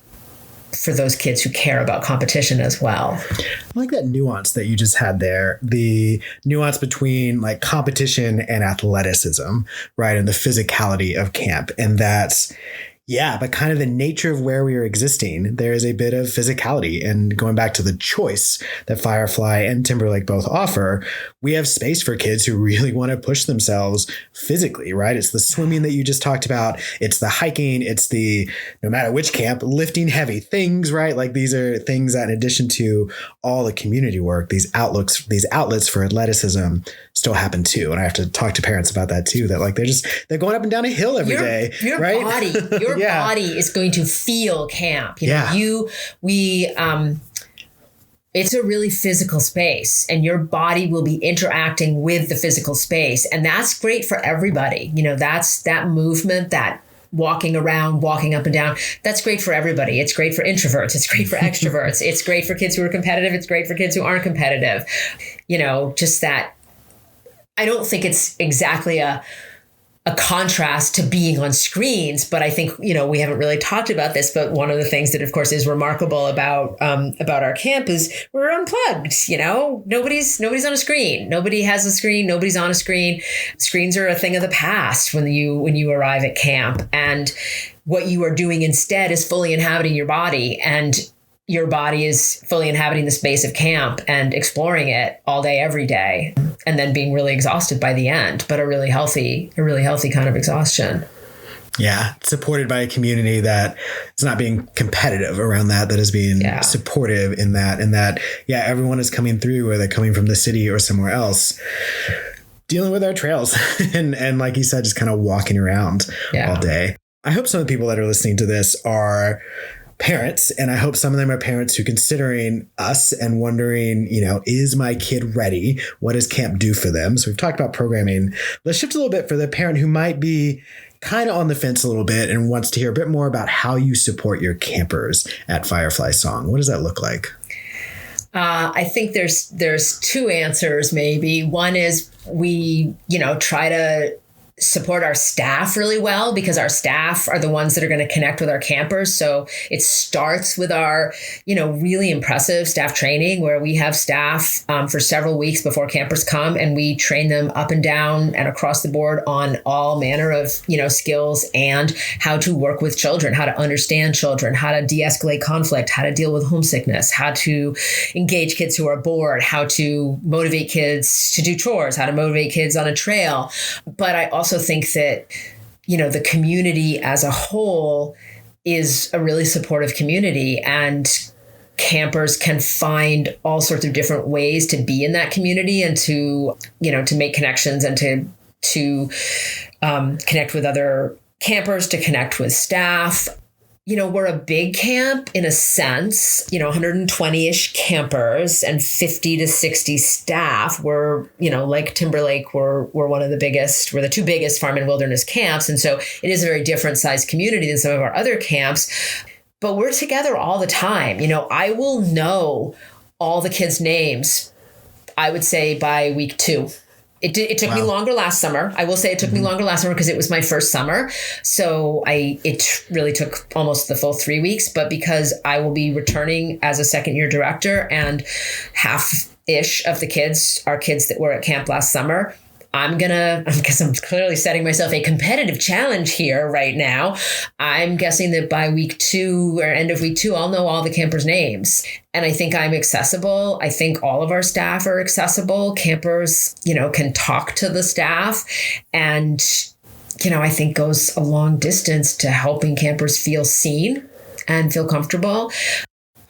those kids who care about competition as well. I like that nuance that you just had there, the nuance between like competition and athleticism, right? And the physicality of camp. And that's, but kind of the nature of where we are existing, there is a bit of physicality. And going back to the choice that Firefly and Timberlake both offer, we have space for kids who really want to push themselves physically, right? It's the swimming that you just talked about. It's the hiking. It's the, no matter which camp, lifting heavy things, right? Like these are things that, in addition to all the community work, these outlets for athleticism still happen too. And I have to talk to parents about that too, that like they're going up and down a hill every day. Your right? body is going to feel camp. It's a really physical space, and your body will be interacting with the physical space. And that's great for everybody. That's that movement, that walking around, walking up and down. That's great for everybody. It's great for introverts. It's great for extroverts. It's great for kids who are competitive. It's great for kids who aren't competitive. Just that. I don't think it's exactly a contrast to being on screens, but I think, we haven't really talked about this, but one of the things that of course is remarkable about our camp is we're unplugged. Nobody's on a screen. Nobody has a screen. Nobody's on a screen. Screens are a thing of the past when you arrive at camp, and what you are doing instead is fully inhabiting your body, and your body is fully inhabiting the space of camp and exploring it all day, every day, and then being really exhausted by the end, but a really healthy kind of exhaustion. Yeah. Supported by a community that is not being competitive around that is being supportive in that, and that, everyone is coming through, whether they're coming from the city or somewhere else, dealing with our trails and like you said, just kind of walking around all day. I hope some of the people that are listening to this are parents, and I hope some of them are parents who are considering us and wondering, is my kid ready? What does camp do for them? So we've talked about programming. Let's shift a little bit for the parent who might be kind of on the fence a little bit and wants to hear a bit more about how you support your campers at Firefly Song. What does that look like? I think there's two answers maybe. One is we, try to support our staff really well, because our staff are the ones that are going to connect with our campers. So it starts with our, really impressive staff training, where we have staff for several weeks before campers come, and we train them up and down and across the board on all manner of, skills and how to work with children, how to understand children, how to de-escalate conflict, how to deal with homesickness, how to engage kids who are bored, how to motivate kids to do chores, how to motivate kids on a trail. But I also think that, the community as a whole is a really supportive community, and campers can find all sorts of different ways to be in that community and to make connections and to connect with other campers, to connect with staff. We're a big camp in a sense, 120-ish campers and 50 to 60 staff. We're, like Timberlake, we're one of the biggest, we're the two biggest farm and wilderness camps. And so it is a very different sized community than some of our other camps, but we're together all the time. I will know all the kids' names, I would say, by week 2. It took me longer last summer. I will say it took me longer last summer because it was my first summer. So it really took almost the full 3 weeks. But because I will be returning as a second year director, and half-ish of the kids are kids that were at camp last summer, because I'm clearly setting myself a competitive challenge here right now, I'm guessing that by week 2 or end of week 2, I'll know all the campers' names. And I think I'm accessible. I think all of our staff are accessible. Campers, can talk to the staff, and, I think goes a long distance to helping campers feel seen and feel comfortable.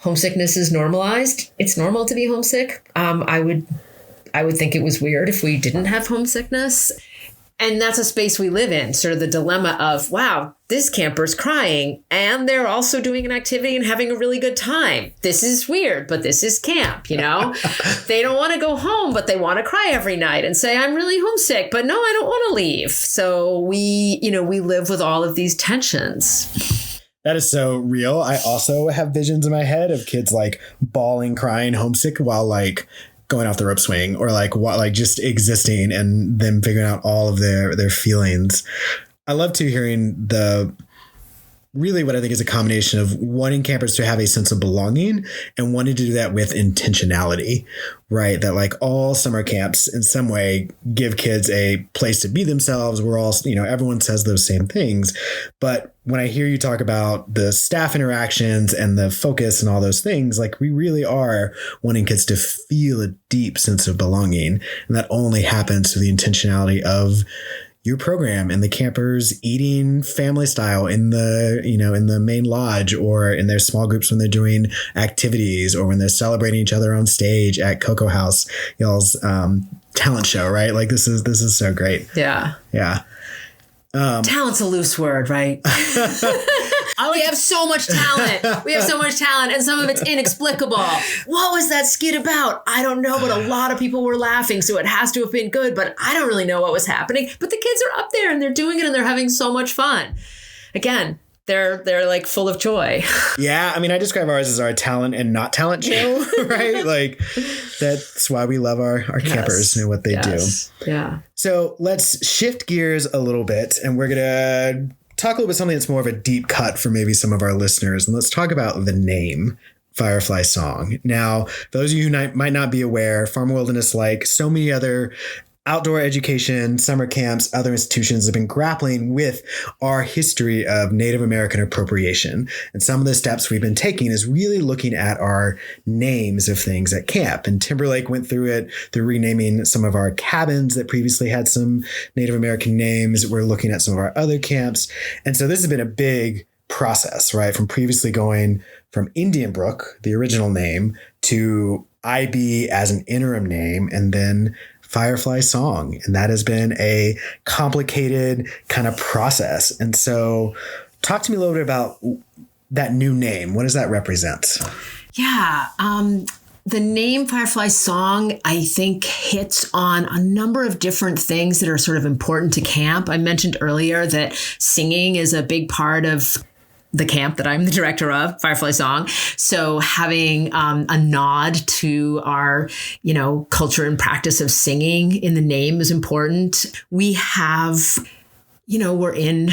Homesickness is normalized. It's normal to be homesick. I would think it was weird if we didn't have homesickness. And that's a space we live in, sort of the dilemma of, wow, this camper's crying and they're also doing an activity and having a really good time. This is weird, but this is camp, They don't want to go home, but they want to cry every night and say, I'm really homesick, but no, I don't want to leave. So we live with all of these tensions. That is so real. I also have visions in my head of kids like bawling, crying, homesick while like going off the rope swing, or like just existing, and them figuring out all of their feelings. I love too hearing really what I think is a combination of wanting campers to have a sense of belonging and wanting to do that with intentionality, right? That like all summer camps in some way give kids a place to be themselves. We're all, everyone says those same things. But when I hear you talk about the staff interactions and the focus and all those things, like we really are wanting kids to feel a deep sense of belonging. And that only happens through the intentionality of your program and the campers eating family style in the main lodge, or in their small groups when they're doing activities, or when they're celebrating each other on stage at Cocoa House, y'all's talent show, right? Like this is so great. Yeah. Yeah. Talent's a loose word, right? We have so much talent. And some of it's inexplicable. What was that skit about? I don't know, but a lot of people were laughing, so it has to have been good, but I don't really know what was happening. But the kids are up there and they're doing it and they're having so much fun. Again, they're like full of joy. Yeah. I mean, I describe ours as our talent and not talent show, right? Like that's why we love our campers and what they do. Yeah. So let's shift gears a little bit, and we're going to talk a little bit something that's more of a deep cut for maybe some of our listeners. And let's talk about the name Firefly Song. Now, for those of you who might not be aware, Farm Wilderness, like so many other outdoor education, summer camps, other institutions, have been grappling with our history of Native American appropriation. And some of the steps we've been taking is really looking at our names of things at camp. And Timberlake went through it through renaming some of our cabins that previously had some Native American names. We're looking at some of our other camps. And so this has been a big process, right? From previously going from Indian Brook, the original name, to IB as an interim name, and then Firefly Song. And that has been a complicated kind of process. And so talk to me a little bit about that new name. What does that represent? Yeah. The name Firefly Song, I think, hits on a number of different things that are sort of important to camp. I mentioned earlier that singing is a big part of the camp that I'm the director of, Firefly Song. So having a nod to our, culture and practice of singing in the name is important. We have, we're in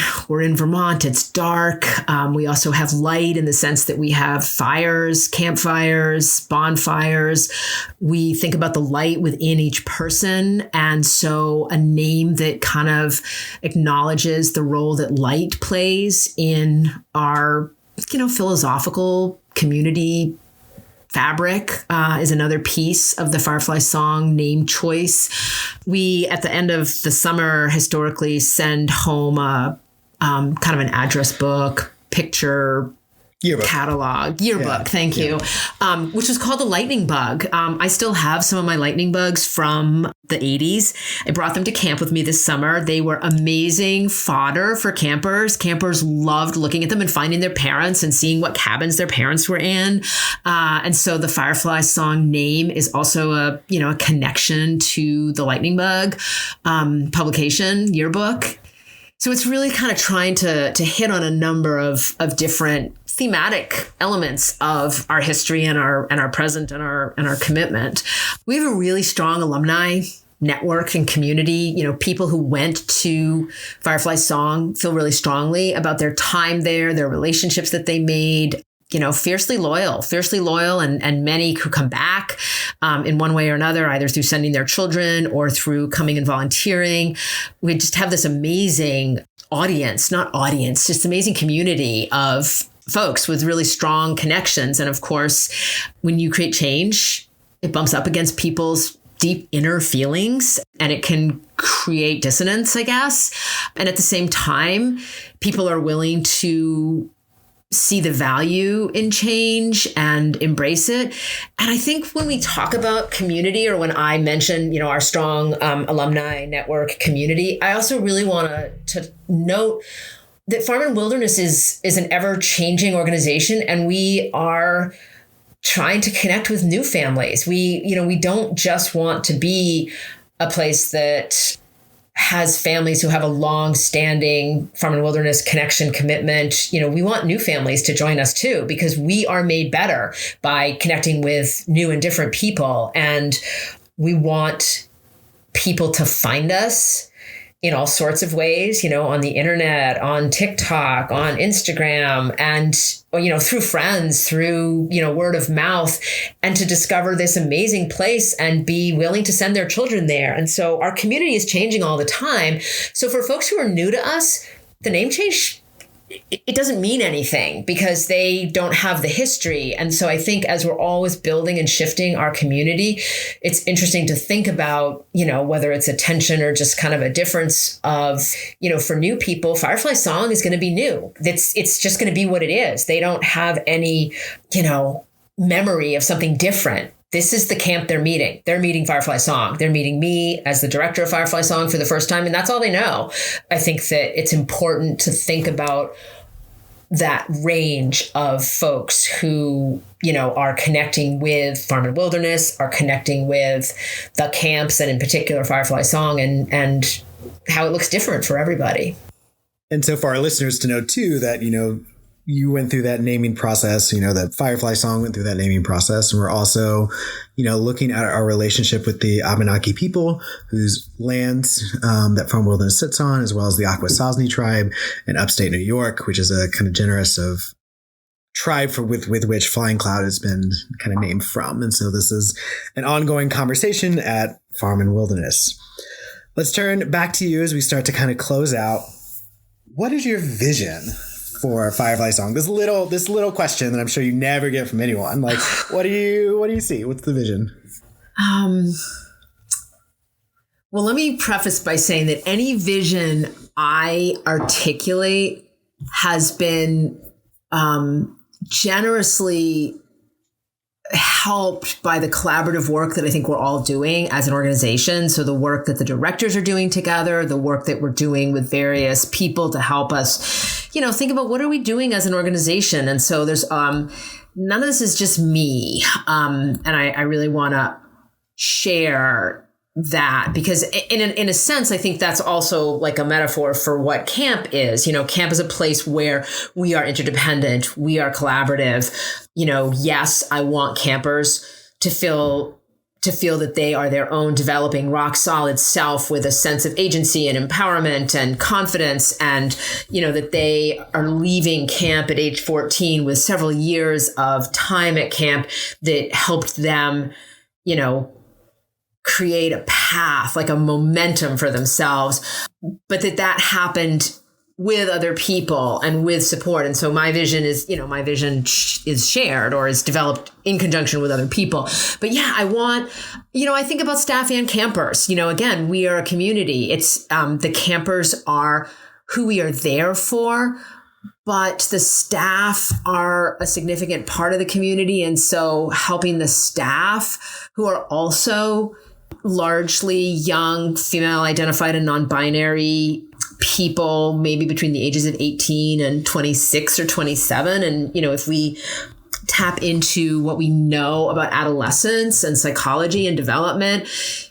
Vermont. It's dark. We also have light in the sense that we have fires, campfires, bonfires. We think about the light within each person. And so a name that kind of acknowledges the role that light plays in our, philosophical community fabric is another piece of the Firefly Song name choice. We, at the end of the summer, historically send home a kind of an address book, picture, Yearbook. catalog, yearbook. Thank you. Which was called the Lightning Bug. I still have some of my lightning bugs from the 80s. I brought them to camp with me this summer. They were amazing fodder for campers. Campers loved looking at them and finding their parents and seeing what cabins their parents were in. And so the Firefly Song name is also a connection to the Lightning Bug publication yearbook. So it's really kind of trying to hit on a number of different thematic elements of our history and our present and our commitment. We have a really strong alumni network and community. People who went to Firefly Song feel really strongly about their time there, their relationships that they made. Fiercely loyal, and many who come back in one way or another, either through sending their children or through coming and volunteering. We just have this amazing just amazing community of folks with really strong connections. And of course, when you create change, it bumps up against people's deep inner feelings and it can create dissonance, I guess. And at the same time, people are willing to see the value in change and embrace it. And I think when we talk about community, or when I mention, our strong alumni network community, I also really want to note that Farm and Wilderness is an ever-changing organization, and we are trying to connect with new families. We don't just want to be a place that has families who have a long-standing Farm and Wilderness connection commitment. We want new families to join us too, because we are made better by connecting with new and different people. And we want people to find us in all sorts of ways, on the internet, on TikTok, on Instagram, and, through friends, through, word of mouth, and to discover this amazing place and be willing to send their children there. And so our community is changing all the time. So for folks who are new to us, the name change, it doesn't mean anything because they don't have the history. And so I think as we're always building and shifting our community, it's interesting to think about, whether it's a tension or just kind of a difference of, for new people, Firefly Song is going to be new. It's just going to be what it is. They don't have any, memory of something different. This is the camp they're meeting. They're meeting Firefly Song. They're meeting me as the director of Firefly Song for the first time, and that's all they know. I think that it's important to think about that range of folks who, are connecting with Farm and Wilderness, are connecting with the camps, and in particular Firefly Song, and how it looks different for everybody. And so for our listeners to know too that, you went through that naming process, that Firefly Song went through that naming process. And we're also, looking at our relationship with the Abenaki people whose lands that Farm Wilderness sits on, as well as the Akwesasne tribe in upstate New York, which is a kind of generous of tribe with which Flying Cloud has been kind of named from. And so this is an ongoing conversation at Farm and Wilderness. Let's turn back to you as we start to kind of close out. What is your vision for Firefly Song? This little question that I'm sure you never get from anyone. Like, what do you see? What's the vision? Well, let me preface by saying that any vision I articulate has been generously helped by the collaborative work that I think we're all doing as an organization. So the work that the directors are doing together, the work that we're doing with various people to help us, think about what are we doing as an organization. And so there's none of this is just me. And I really want to share that, because in a sense, I think that's also like a metaphor for what camp is. Camp is a place where we are interdependent, we are collaborative. Yes, I want campers to feel that they are their own developing rock solid self with a sense of agency and empowerment and confidence, and that they are leaving camp at age 14 with several years of time at camp that helped them create a path, like a momentum for themselves, but that happened with other people and with support. And so my vision is shared or is developed in conjunction with other people. But yeah, I think about staff and campers. Again, we are a community. It's the campers are who we are there for, but the staff are a significant part of the community. And so helping the staff, who are also largely young, female identified and non-binary people, maybe between the ages of 18 and 26 or 27. And, if we tap into what we know about adolescence and psychology and development,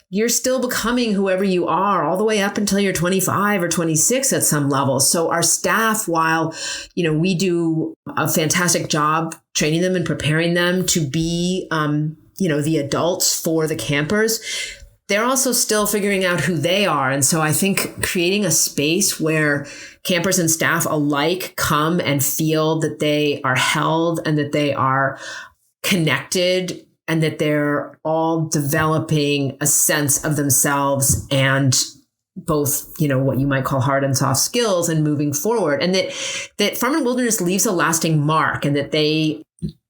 you're still becoming whoever you are all the way up until you're 25 or 26 at some level. So our staff, while, we do a fantastic job training them and preparing them to be, the adults for the campers, they're also still figuring out who they are. And so I think creating a space where campers and staff alike come and feel that they are held and that they are connected and that they're all developing a sense of themselves and both, what you might call hard and soft skills and moving forward. And that Farm and Wilderness leaves a lasting mark, and that they,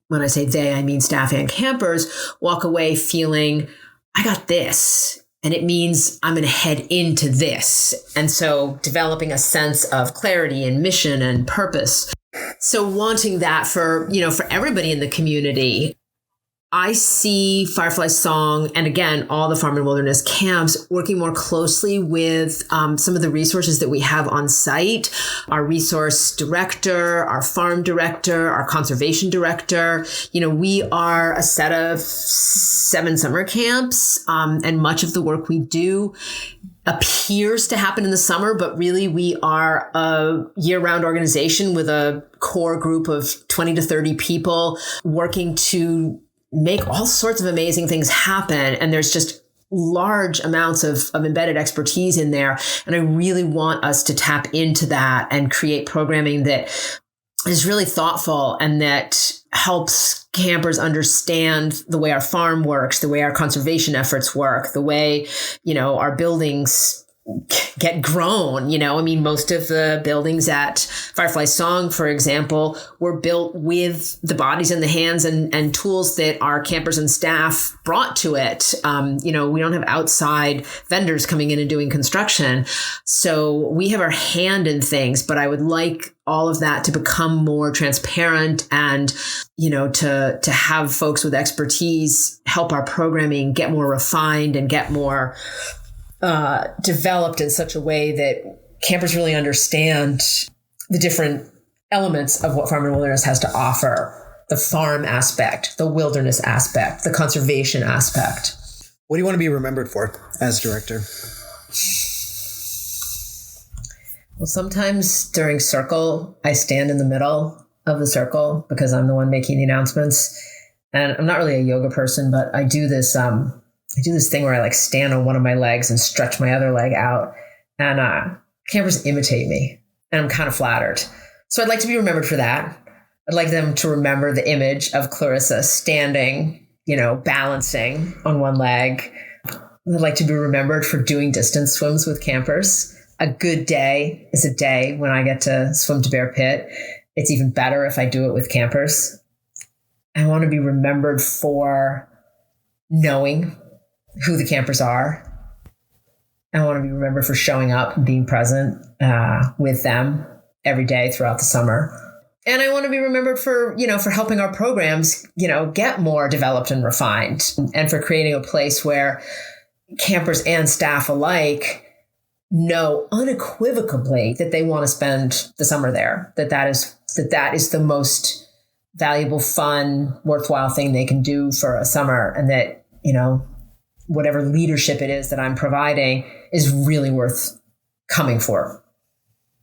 when I say they, I mean staff and campers, walk away feeling, I got this, and it means I'm going to head into this. And so developing a sense of clarity and mission and purpose. So wanting that for everybody in the community. I see Firefly Song and, again, all the Farm and Wilderness camps working more closely with some of the resources that we have on site. Our resource director, our farm director, our conservation director. We are a set of 7 summer camps, and much of the work we do appears to happen in the summer, but really we are a year-round organization with a core group of 20 to 30 people working to make all sorts of amazing things happen. And there's just large amounts of embedded expertise in there. And I really want us to tap into that and create programming that is really thoughtful and that helps campers understand the way our farm works, the way our conservation efforts work, the way, our buildings get grown. Most of the buildings at Firefly Song, for example, were built with the bodies and the hands and tools that our campers and staff brought to it. We don't have outside vendors coming in and doing construction. So we have our hand in things, but I would like all of that to become more transparent and, to have folks with expertise help our programming get more refined and get more developed in such a way that campers really understand the different elements of what Farm and Wilderness has to offer. The farm aspect, the wilderness aspect, the conservation aspect. What do you want to be remembered for as director? Well, sometimes during circle, I stand in the middle of the circle because I'm the one making the announcements. And I'm not really a yoga person, but I do this thing where I stand on one of my legs and stretch my other leg out, and campers imitate me, and I'm kind of flattered. So I'd like to be remembered for that. I'd like them to remember the image of Clarissa standing, balancing on one leg. I'd like to be remembered for doing distance swims with campers. A good day is a day when I get to swim to Bear Pit. It's even better if I do it with campers. I want to be remembered for knowing who the campers are. I want to be remembered for showing up and being present with them every day throughout the summer. And I want to be remembered for, for helping our programs, get more developed and refined, and for creating a place where campers and staff alike know unequivocally that they want to spend the summer there, that is the most valuable, fun, worthwhile thing they can do for a summer. And that, whatever leadership it is that I'm providing is really worth coming for.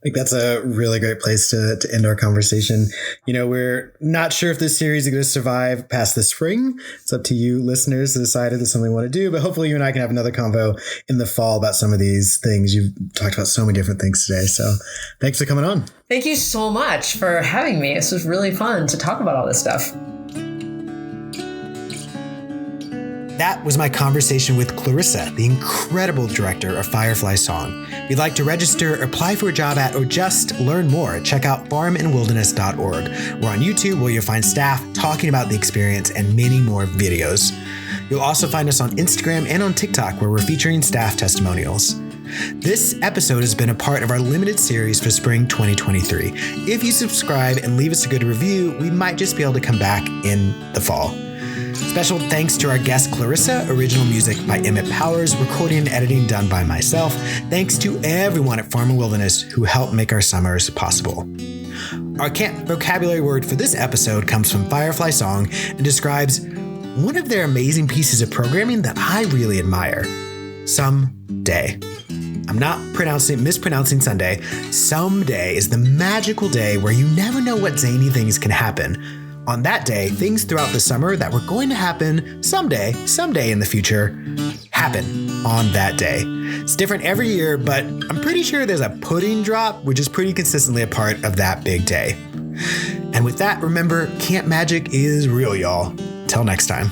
I think that's a really great place to end our conversation. We're not sure if this series is going to survive past the spring. It's up to you listeners to decide if it's something we want to do, but hopefully you and I can have another convo in the fall about some of these things. You've talked about so many different things today. So thanks for coming on. Thank you so much for having me. This was really fun to talk about all this stuff. That was my conversation with Clarissa, the incredible director of Firefly Song. If you'd like to register, apply for a job at, or just learn more, check out farmandwilderness.org. We're on YouTube where you'll find staff talking about the experience and many more videos. You'll also find us on Instagram and on TikTok where we're featuring staff testimonials. This episode has been a part of our limited series for spring 2023. If you subscribe and leave us a good review, we might just be able to come back in the fall. Special thanks to our guest Clarissa, original music by Emmett Powers, recording and editing done by myself. Thanks to everyone at Farm and Wilderness who helped make our summers possible. Our camp vocabulary word for this episode comes from Firefly Song and describes one of their amazing pieces of programming that I really admire. Someday. I'm not mispronouncing Sunday. Someday is the magical day where you never know what zany things can happen. On that day, things throughout the summer that were going to happen someday in the future, happen on that day. It's different every year, but I'm pretty sure there's a pudding drop, which is pretty consistently a part of that big day. And with that, remember, camp magic is real, y'all. Till next time.